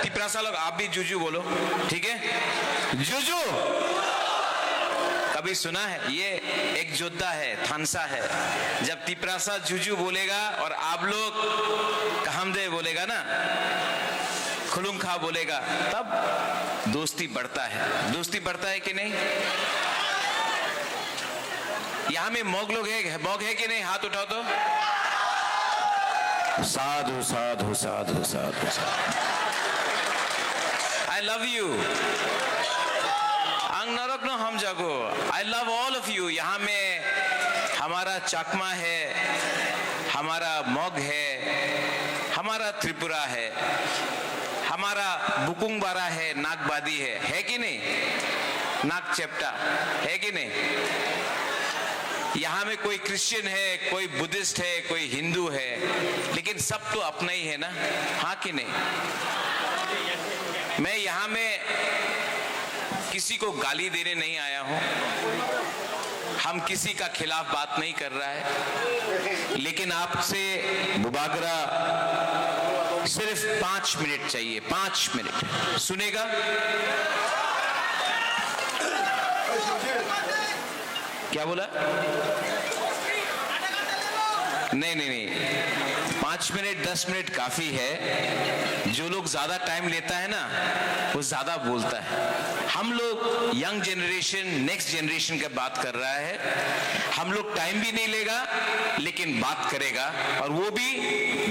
तिपरासा लोग आप भी जुजू बोलो, ठीक है? जुजू कभी सुना है? ये एक योद्धा है, थानसा है। जब तिपरासा जुजू बोलेगा और आप लोग कहमदे बोलेगा ना, खुलुंखा बोलेगा, तब दोस्ती बढ़ता है। दोस्ती बढ़ता है कि नहीं? यहां में मौग लोग है, मौग है कि नहीं? हाथ उठाओ तो। साधु साधु साधु साधु साधु। I love you. आंग नरक न हम जागो। I love all of you. यहाँ में हमारा चकमा है, हमारा मौग है, हमारा त्रिपुरा है, हमारा बुकुंगबारा है, नागबादी है कि नहीं? नाग चेप्टा है कि नहीं? यहाँ में कोई क्रिश्चियन है, कोई बुद्धिस्ट है, कोई हिंदू है, लेकिन सब तो अपना ही है ना, हाँ कि नहीं? मैं यहाँ में किसी को गाली देने नहीं आया हूं, हम किसी का खिलाफ बात नहीं कर रहा है, लेकिन आपसे मुबागरा सिर्फ 5 मिनट चाहिए। 5 मिनट सुनेगा? क्या बोला? नहीं नहीं नहीं, 5 मिनट 10 मिनट काफी है। जो लोग ज्यादा टाइम लेता है ना, वो ज्यादा बोलता है। हम लोग यंग जनरेशन, नेक्स्ट जनरेशन की बात कर रहा है। हम लोग टाइम भी नहीं लेगा, लेकिन बात करेगा, और वो भी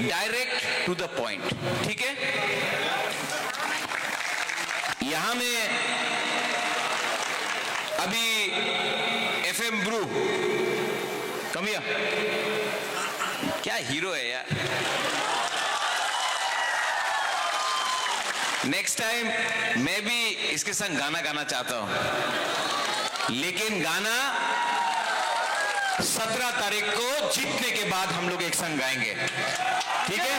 डायरेक्ट टू द पॉइंट, ठीक है? यहां में अभी FM ब्रू कमिया, क्या हीरो है यार। नेक्स्ट टाइम मैं भी इसके संग गाना गाना चाहता हूं, लेकिन गाना 17 तारीख को जीतने के बाद हम लोग एक संग गाएंगे, ठीक है?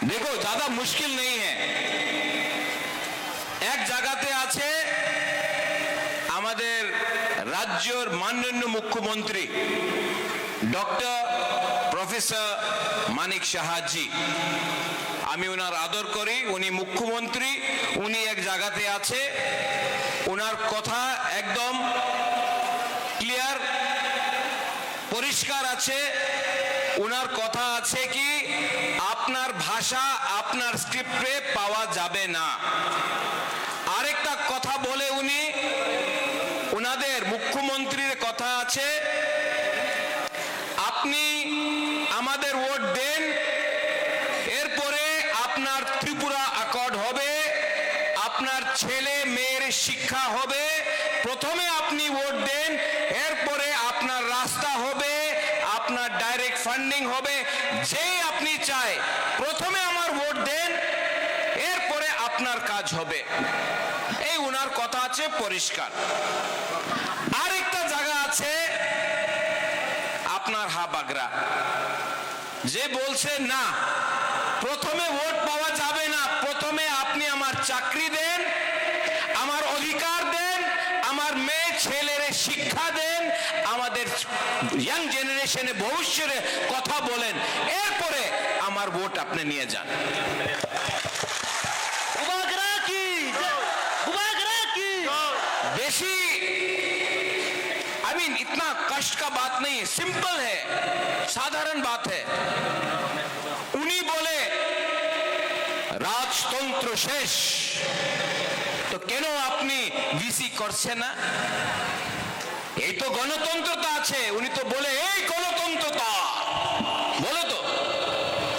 देखो ज्यादा मुश्किल नहीं है। एक জায়গাতে আছে আমাদের রাজ্যের মাননীয় মুখ্যমন্ত্রী ডক্টর প্রফেসর মানিক সাহাজি। আমি ওনার আদর করি, উনি মুখ্যমন্ত্রী, উনি এক জায়গাতে আছে, ওনার কথা একদম ক্লিয়ার পরিষ্কার আছে। ওনার কথা আছে কি আপনার ভাষা আপনার স্ক্রিপ্টে পাওয়া যাবে না। আরেকটা কথা বলে উনি, ওনাদের মুখ্যমন্ত্রীর কথা আছে, আপনি আমাদের ভোট দেন, এরপরে আপনার ত্রিপুরা অ্যাকর্ড হবে, আপনার ছেলে মেয়ের শিক্ষা হবে। প্রথমে আপনি ভোট দেন, এরপরে আপনার রাস্তা হবে, আপনার ডাইরেক্ট ফান্ডিং হবে। যে আপনি চায় প্রথমে আমার ভোট দেন, এরপরে আপনার কাজ হবে। এই ওনার কথা আছে পরিষ্কার। আরেকটা জায়গা আছে আপনার হাবাগরা, যে বলছে না প্রথমে ভোট পাওয়া যাবে না, প্রথমে আপনি আমার চাকরি দেন, আমার অধিকার দেন, আমার মেয়ে ছেলের শিক্ষা দেন, আমাদের ইয়াং জেনারেশনে ভবিষ্যতে কথা বলেন, এরপরে আমার ভোট আপনি নিয়ে যান। बेशी आई मीन इतना कष्ट का बात नहीं है, सिंपल है, साधारण बात है। उन्हीं बोले राजतंत्र शेष, तो কেন আপনি ভিসি করছেন না? এই তো গণতন্ত্রতা আছে, উনি তো বলে এই গণতন্ত্রতা বলে,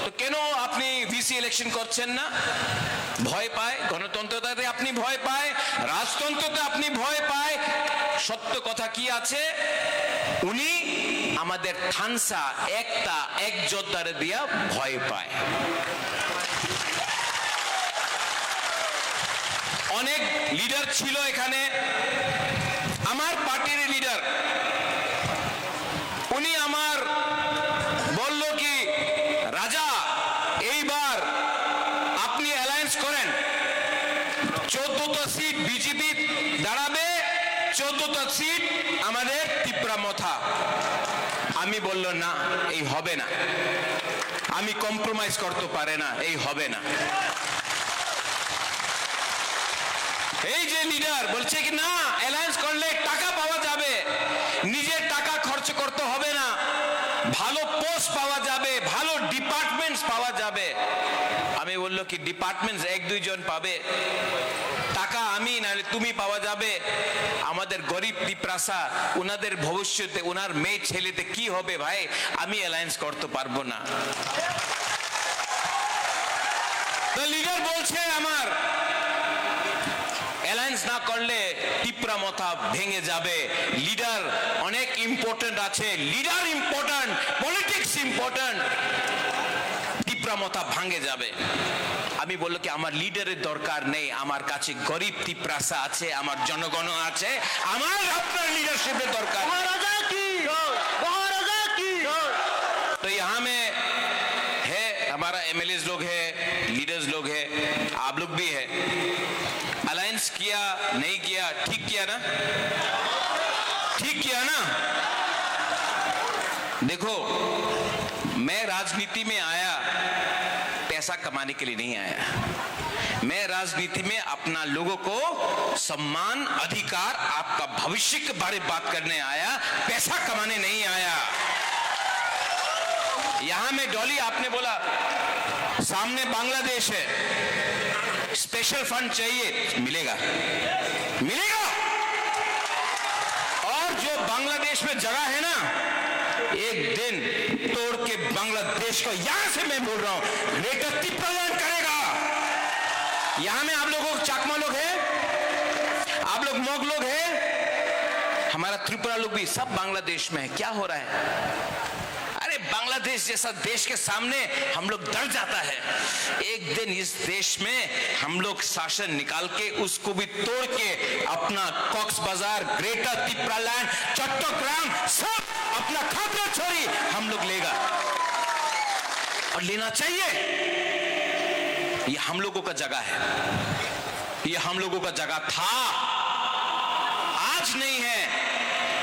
তো কেন আপনি ভিসি ইলেকশন করছেন না? ভয় পায়, গণতন্ত্রতাতে আপনি ভয় পায়, রাজতন্ত্রতে আপনি ভয় পায়। সত্য কথা কি আছে, উনি আমাদের থানসা একটা এক যোদ্ধারে দিয়া ভয় পায়। অনেক লিডার ছিল এখানে, আমার পার্টির লিডার, উনি আমার বলল কি রাজা এইবার আপনি অ্যালায়েন্স করেন, 14টা সিট বিজেপি দাঁড়াবে, 14টা সিট আমাদের তিপ্রা মথা। আমি বলল না, এই হবে না। আমি কম্প্রোমাইজ করতে পারে না, এই হবে না। এই যে লিডার বলছে কি না অ্যালায়েন্স করলে টাকা পাওয়া যাবে, নিজের টাকা খরচ করতে হবে না, ভালো পোস্ট পাওয়া যাবে, ভালো ডিপার্টমেন্টস পাওয়া যাবে। আমি বললো কি ডিপার্টমেন্টস এক দুইজন পাবে, টাকা আমি নাহলে তুমি পাওয়া যাবে। আমাদের গরিব পিপরাসা ওনাদের ভবিষ্যতে ওনার মেয়ে ছেলেতে কি হবে ভাই, আমি অ্যালায়েন্স করতে পারবো না। তো লিডার বলছে আমার অ্যালায়েন্স না করলে টিপরা মাথা ভেঙে যাবে। লিডার অনেক ইম্পর্টেন্ট আছে, leader important, politics important, Tipra মাথা ভাঙে যাবে। আমি বললো কি আমার লিডারের দরকার নেই, আমার কাছে গরিব টিপরাসা আছে, আমার জনগণ আছে, আমার আপনার লিডারशिপের দরকার। तो यहाँ में है हमारा एमएलए लोग है, लीडर्स लोग है, आप लोग भी है। अलायंस किया नहीं किया, ठीक किया ना, ठीक किया ना। देखो मैं राजनीति में आया पैसा कमाने के लिए नहीं आया, मैं राजनीति में अपना लोगों को सम्मान, अधिकार, आपका भविष्य के बारे में बात करने आया, पैसा कमाने नहीं आया। यहां में डॉली आपने बोला सामने बांग्लादेश है, स्पेशल फंड चाहिए, मिलेगा, मिलेगा। और जो बांग्लादेश में जगह है ना, एक दिन तोड़ के बांग्लादेश को, यहां से मैं बोल रहा हूं, ग्रेटर टिप्रालैंड करेगा। यहां में आप लोगों चाकमा लोग हैं, आप लोग मोग लोग हैं, हमारा त्रिपुरा लोग भी, सब बांग्लादेश में है। क्या हो रहा है? अरे बांग्लादेश जैसा देश के सामने हम लोग डर जाता है। एक दिन इस देश में हम लोग शासन निकाल के उसको भी तोड़ के अपना कॉक्स बाजार, ग्रेटर टिप्रालैंड, चट्टग्राम सब अपना खातिर छोड़ी हम लोग लेगा, और लेना चाहिए। ये हम लोगों का जगह है, ये हम लोगों का जगह था, आज नहीं है।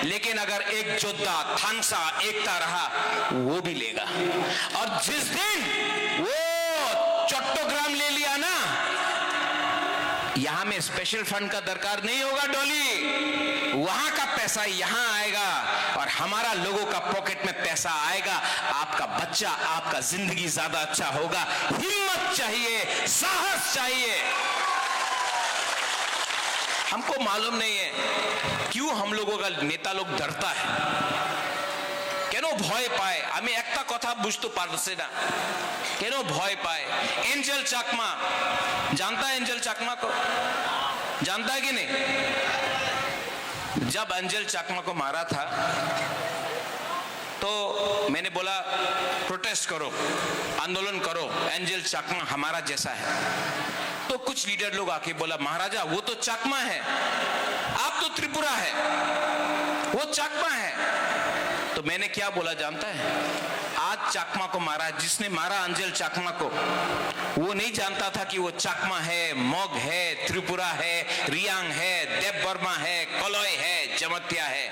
लेकिन अगर एक योद्धा थानसा एकता रहा वो भी लेगा। और जिस दिन वो चट्टग्राम ले लिया ना, यहां में स्पेशल फंड का दरकार नहीं होगा डॉली, वहां का पैसा यहां आएगा और हमारा लोगों का पॉकेट में पैसा आएगा। आपका बच्चा, आपका जिंदगी ज्यादा अच्छा होगा। हिम्मत चाहिए, साहस चाहिए। हमको मालूम नहीं है क्यों हम लोगों का नेता लोग डरता है, কেন ভয় পায়। আমি একটা কথা বুঝতে পারছি না কেন ভয় পায়। एंजल चाकमा जानता है, एंजल चाकमा को जानता है कि नहीं? जब एंजल चाकमा को मारा था तो मैंने बोला प्रोटेस्ट करो, आंदोलन करो, एंजल चाकमा हमारा जैसा है। तो कुछ लीडर लोग आके बोला महाराजा वो तो चाकमा है, आप तो त्रिपुरा है, वो चाकमा है। तो मैंने क्या बोला जानता है? आज चाकमा को मारा, जिसने मारा अंजल चाकमा को, वो नहीं जानता था कि वो चाकमा है, मोग है, त्रिपुरा है, रियांग है, देव वर्मा है, कलोय है, जमत्या है।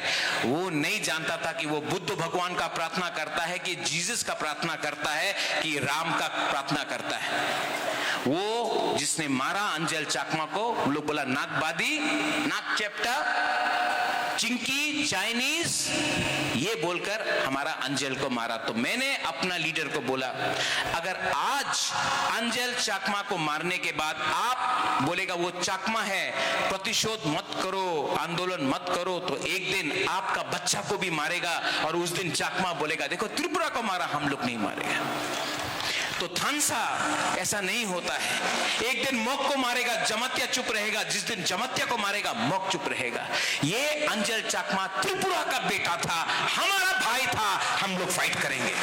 वो नहीं जानता था कि वो बुद्ध भगवान का प्रार्थना करता है, कि जीसस का प्रार्थना करता है, कि राम का प्रार्थना करता है। वो जिसने मारा अंजल चाकमा को, वो लोग बोला नागबादी, नाग चेप्टा, चिंकी, चाइनीज, ये बोलकर हमारा अंजल को मारा। तो मैंने अपना लीडर को बोला अगर आज अंजल चाकमा को मारने के बाद आप बोलेगा वो चाकमा है, प्रतिशोध मत करो, आंदोलन मत करो, तो एक दिन आपका बच्चा को भी मारेगा और उस दिन चाकमा बोलेगा देखो त्रिपुरा को मारा, हम लोग नहीं मारेगा। तो थानसा ऐसा नहीं होता है। एक दिन मोक को मारेगा, जमत्या चुप रहेगा, जिस दिन जमत्या को मारेगा मोक चुप रहेगा। ये अंजल चाकमा त्रिपुरा का बेटा था, हमारा भाई था, हम लोग फाइट करेंगे।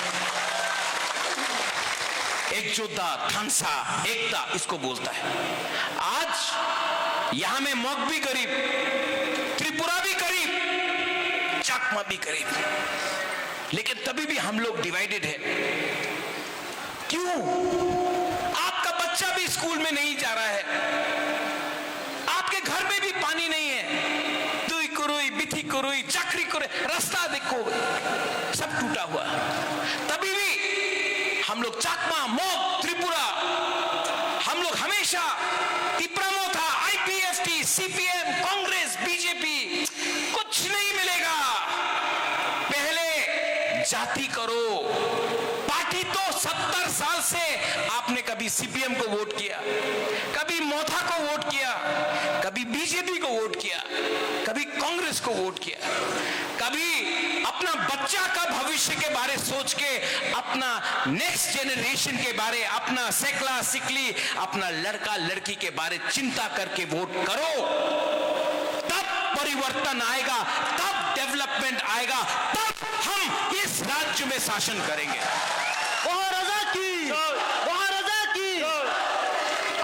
एक योद्धा, थानसा, एकता इसको बोलता है। आज यहां में मोक भी करीब, त्रिपुरा भी करीब, चाकमा भी करीब, लेकिन तभी भी हम लोग डिवाइडेड है। क्यों? आपका बच्चा भी स्कूल में नहीं जा रहा है, आपके घर में भी पानी नहीं है, दुई कुरुई, बिथी कुरुई, चक्री कुरुई, रास्ता देखो सब टूटा हुआ। तभी भी हम लोग चाकमा, मॉक, त्रिपुरा, हम लोग हमेशा तिपरामो था, आईपीएफटी, सीपीएम, कांग्रेस, बीजेपी, कुछ नहीं मिलेगा। पहले जाति करो। पार्टी तो 70 साल से आपने कभी सीपीएम को वोट किया, कभी मोथा को वोट किया, कभी बीजेपी को वोट किया, कभी कांग्रेस को वोट किया, कभी अपना बच्चा का भविष्य के बारे सोच के, अपना नेक्स्ट जेनरेशन के बारे, अपना सेकला सिकली, अपना लड़का लड़की के बारे चिंता करके वोट करो। तब परिवर्तन आएगा, तब डेवलपमेंट आएगा, तब हम इस राज्य में शासन करेंगे।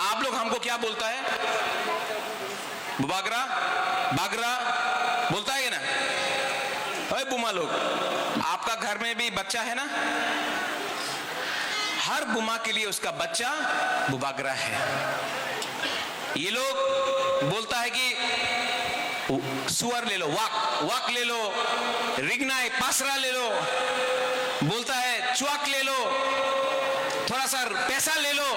आप लोग हमको क्या बोलता है? बागरा बागरा बोलता है ना? अरे बुमा लोग, आपका घर में भी बच्चा है ना? हर बुमा के लिए उसका बच्चा बुबागरा है। ये लोग बोलता है कि सुअर ले लो, वाक वाक ले लो, रिगनाई पासरा ले लो, बोलता है चुआक ले लो, थोड़ा सा पैसा ले लो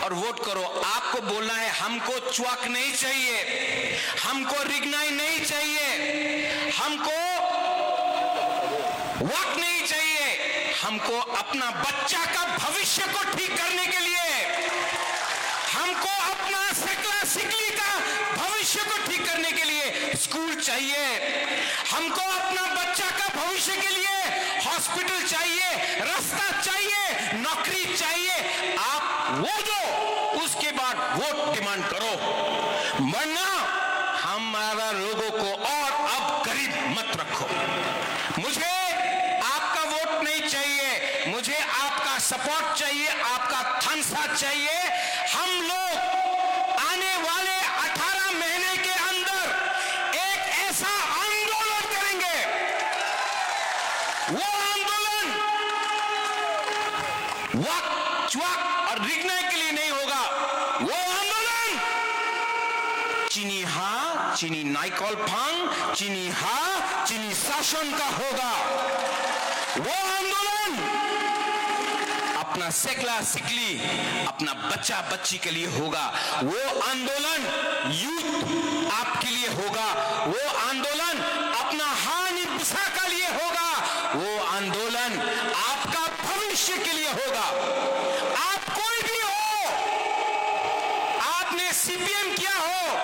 और वोट करो। आपको बोलना है हमको चुआक नहीं चाहिए, हमको रिगनाई नहीं चाहिए, हमको वाक नहीं चाहिए, हमको अपना बच्चा का भविष्य को ठीक करने के लिए, हमको अपना सेकला सिकली का भविष्य को ठीक करने के लिए स्कूल चाहिए, हमको अपना बच्चा का भविष्य के लिए हॉस्पिटल चाहिए, रास्ता चाहिए, नौकरी चाहिए। आप वो दो, उसके बाद वोट डिमांड करो, वरना हमारा लोगों को और अब गरीब मत रखो। मुझे आपका वोट नहीं चाहिए, मुझे आपका सपोर्ट चाहिए, आपका थम्स अप चाहिए। हम लोग आने वाले 18 महीने के अंदर एक ऐसा आंदोलन करेंगे, वो आंदोलन वाक चुआक और रिगनाई के लिए नहीं होगा, वो आंदोलन चीनी हाँ चीनी नाइकॉल फांग, चीनी हाँ चीनी शासन का होगा। वो आंदोलन अपना सेकला सिकली, अपना बच्चा बच्ची के लिए होगा। वो आंदोलन यूथ आपके लिए होगा, वो आंदोलन अपना हानि बुसा का लिए होगा, वो आंदोलन आपका भविष्य के लिए होगा। आप कोई भी हो, आपने सीपीएम किया हो,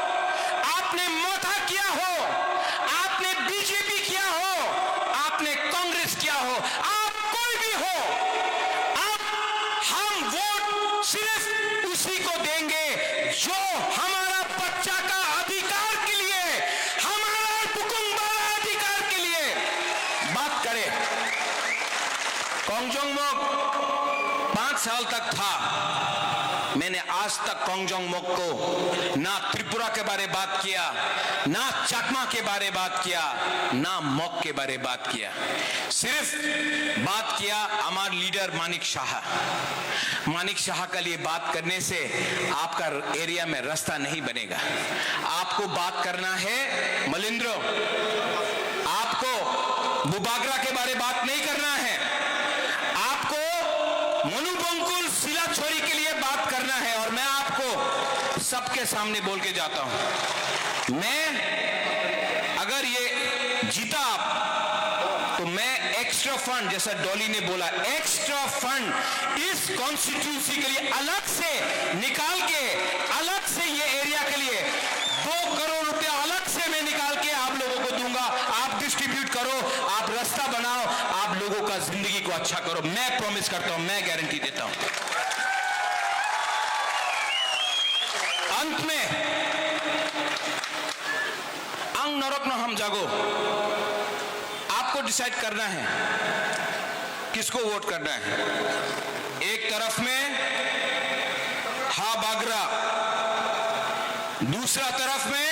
आपने मोथा किया हो, आपने बीजेपी किया हो, आपने कांग्रेस किया हो, आप कोई भी हो, अब हम वोट सिर्फ उसी को देंगे जो हमारा बच्चा का अधिकार के लिए, हमारा कुकुम्बारा अधिकार के लिए बात करे। कोंगजोंग मोक 5 साल तक था, मैंने आज तक कोंगजोंग मोक को ना त्रिपुरा के बारे बात किया, ना चाकमा के बारे बात किया, ना मोक के बारे बात किया। सिर्फ बात किया हमारे लीडर मानिक शाह। मानिक शाह के लिए बात करने से आपका एरिया में रास्ता नहीं बनेगा। आपको बात करना है मलिंद्र, आपको बुबागरा के बारे बात नहीं करना है, आपको मनुबंकुल सिला छोरी के लिए बात करना है। और मैं आपको सबके सामने बोल के जाता हूं, मैं अगर ये जीता आप, तो मैं एक्स्ट्रा फंड, जैसा डॉली ने बोला, एक्स्ट्रा फंड इस कॉन्स्टिट्यूंसी के लिए अलग से निकाल के, अलग से ये एरिया के लिए 2 करोड़ रुपया अलग से मैं निकाल के आप लोगों को दूंगा। आप डिस्ट्रीब्यूट करो, आप रास्ता बनाओ, आप लोगों का जिंदगी को अच्छा करो। मैं प्रॉमिस करता हूं, मैं गारंटी देता हूं। अंत में अंग नरक न हम जागो, आपको डिसाइड करना है किसको वोट करना है। एक तरफ में हा बागरा, दूसरा तरफ में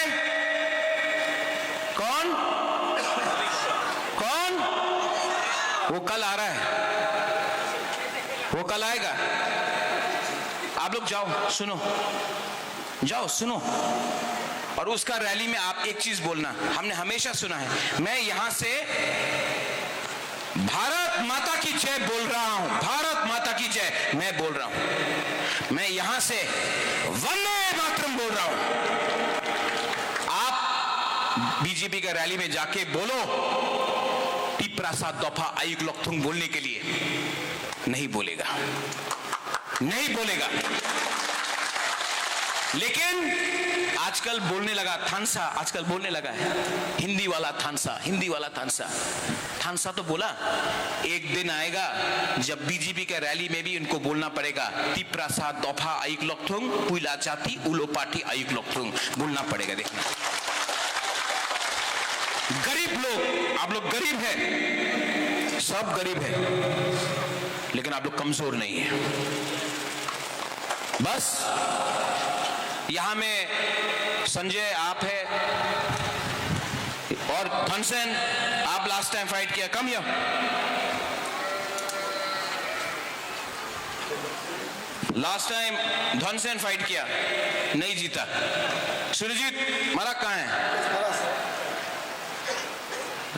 कौन कौन? वो कल आ रहा है, वो कल आएगा। आप लोग जाओ, सुनो, जाओ सुनो, और उसका रैली में आप एक चीज बोलना, हमने हमेशा सुना है, मैं यहां से भारत माता की जय बोल रहा हूं, भारत भारत माता की जय मैं बोल रहा हूं, मैं यहां से वंदे मातरम बोल रहा हूं। आप बीजेपी का रैली में जाके बोलो तिप्रासा दफा आयुग लक्थुंग बोलने के लिए, नहीं बोलेगा, नहीं बोलेगा। लेकिन आजकल बोलने लगा थानसा, आजकल बोलने लगा है हिंदी वाला थानसा, हिंदी वाला थानसा। थानसा तो बोला, एक दिन आएगा जब बीजेपी के रैली में भी इनको बोलना पड़ेगा तिप्रासा दफा आयुग लक्थुंग पुइला जाति उलो पार्टी आयुग लक्थुंग बोलना पड़ेगा। देखना गरीब लोग, आप लोग गरीब हैं, सब गरीब है, लेकिन आप लोग कमजोर नहीं है। बस यहां में संजय आप है और थनसेन आप लास्ट टाइम फाइट किया, कम या लास्ट टाइम धनसेन फाइट किया, नहीं जीता। सुरजीत मराक कहां है?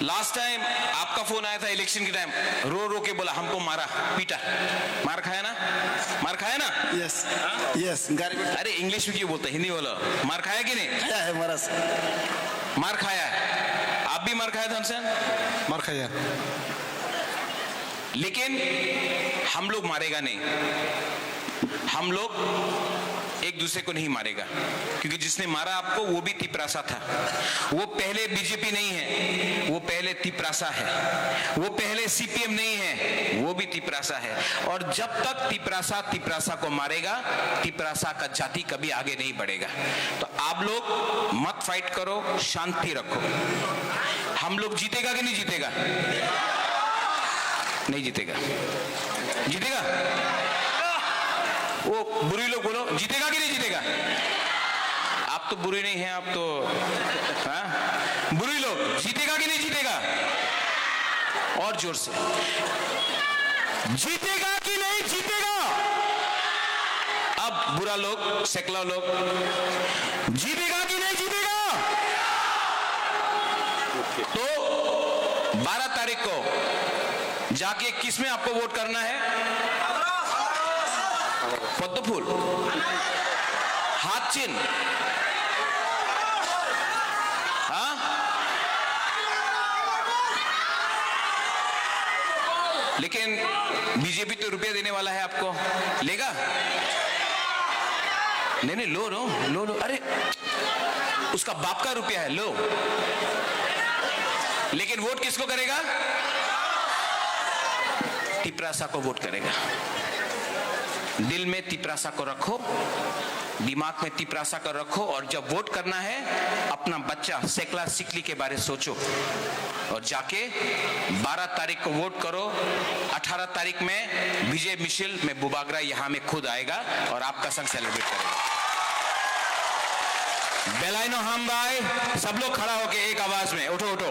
लास्ट टाइम आपका फोन आया था इलेक्शन के टाइम, रो रो के बोला हमको मारा पीटा, मार खाया ना, मार खाया ना? Yes yes. अरे इंग्लिश में क्यों बोलते, हिंदी बोलो। मार खाया कि नहीं? खाया है मारा से। मार खाया है, आप भी मार खाया धनसेन? मार खाया। लेकिन हम लोग मारेगा नहीं, हम लोग एक दूसरे को नहीं मारेगा, क्योंकि जिसने मारा आपको वो भी तिप्रासा था। वो पहले बीजेपी नहीं है, वो पहले तिप्रासा है। वो पहले सीपीएम नहीं है, वो भी तिप्रासा है। और जब तक तिप्रासा तिप्रासा को मारेगा, तिप्रासा का जाति कभी आगे नहीं बढ़ेगा। तो आप लोग मत फाइट करो, शांति रखो। हम लोग जीतेगा कि नहीं जीतेगा? नहीं जीतेगा। जीतेगा? वो बुरी लोग बोलो जीतेगा कि नहीं जीतेगा? आप तो बुरी नहीं हैं, आप तो हाँ? बुरी लोग जीतेगा कि नहीं जीतेगा? और जोर से जीतेगा कि नहीं जीतेगा? अब बुरा लोग, सेकला लोग, जीतेगा कि नहीं जीतेगा? तो 12 तारीख को जाके किस में आपको वोट करना है? पद्म फूल, हाथ चिन्ह, हाँ? लेकिन बीजेपी तो रुपया देने वाला है आपको, लेगा? नहीं, लो लो लो लो, अरे उसका बाप का रुपया है, लो। लेकिन वोट किसको करेगा? तिप्रासा को वोट करेगा। दिल में तिप्रासा को रखो, दिमाग में तिप्रासा को रखो, और जब वोट करना है अपना बच्चा सेकला सिकली के बारे सोचो और जाके 12 तारीख को वोट करो। 18 तारीख में विजय मिशिल में बुबागरा यहां में खुद आएगा और आपका संग सेलिब्रेट करेगा। बेलाइनो हम भाई सब लोग खड़ा होके एक आवाज में उठो उठो।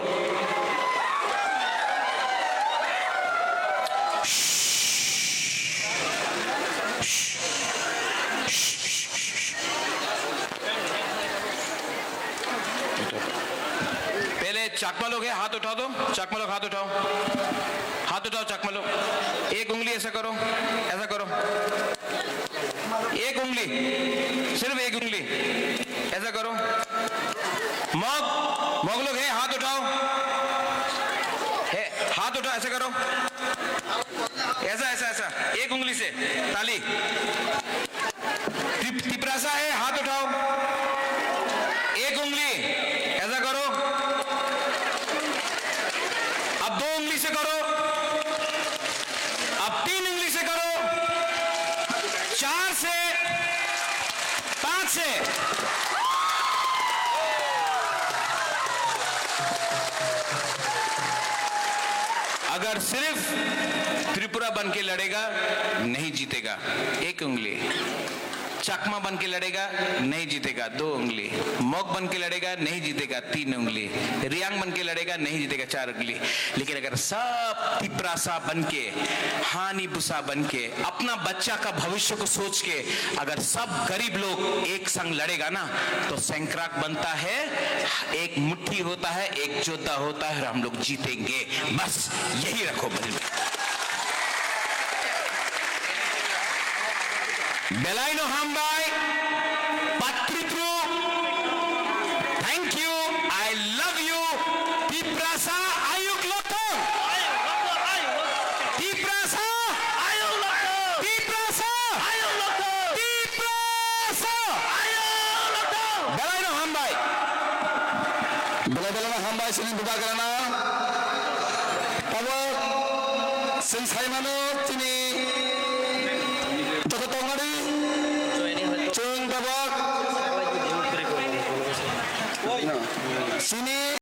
पहले चाकमा लोग है, हाथ उठा दो। चाकमा लोग हाथ उठाओ, हाथ उठाओ चाकमा लोग। एक उंगली ऐसा करो, ऐसा करो, एक उंगली, सिर्फ एक उंगली ऐसा करो। मॉग लोग है, हाथ उठाओ, है हाथ उठाओ, ऐसा करो, ऐसा ऐसा ऐसा, एक उंगली से ताली। तिप्रासा है, हाथ उठाओ, एक उंगली ऐसा करो। अब 2 उंगली से करो, अब 3 उंगली से करो, 4 से, 5 से। अगर सिर्फ त्रिपुरा बन के लड़ेगा नहीं जीतेगा, 1 उंगली। चकमा बन के लड़ेगा नहीं जीतेगा, 2 उंगली। मॉग बन के लड़ेगा नहीं जीतेगा, 3 उंगली। रियांग बन के लड़ेगा नहीं जीतेगा, 4 उंगली। लेकिन अगर सब तिप्रासा बन के, हानि बुसा बन के, अपना बच्चा का भविष्य को सोच के अगर सब गरीब लोग एक संग लड़ेगा ना, तो सैंक्राक बनता है, एक मुट्ठी होता है, एक योद्धा होता है, और हम लोग जीतेंगे। बस यही रखो दिल में। Belaino Hambai, Patritru, thank you, I love you, Tiprasa Ayuk Lotong, Tiprasa, Tiprasa, Tiprasa, Belaino Hambai, Bela-bela hamba sini buka kerana Pabo Sing Saimano Tini Toto Tongari Chung Babak Sini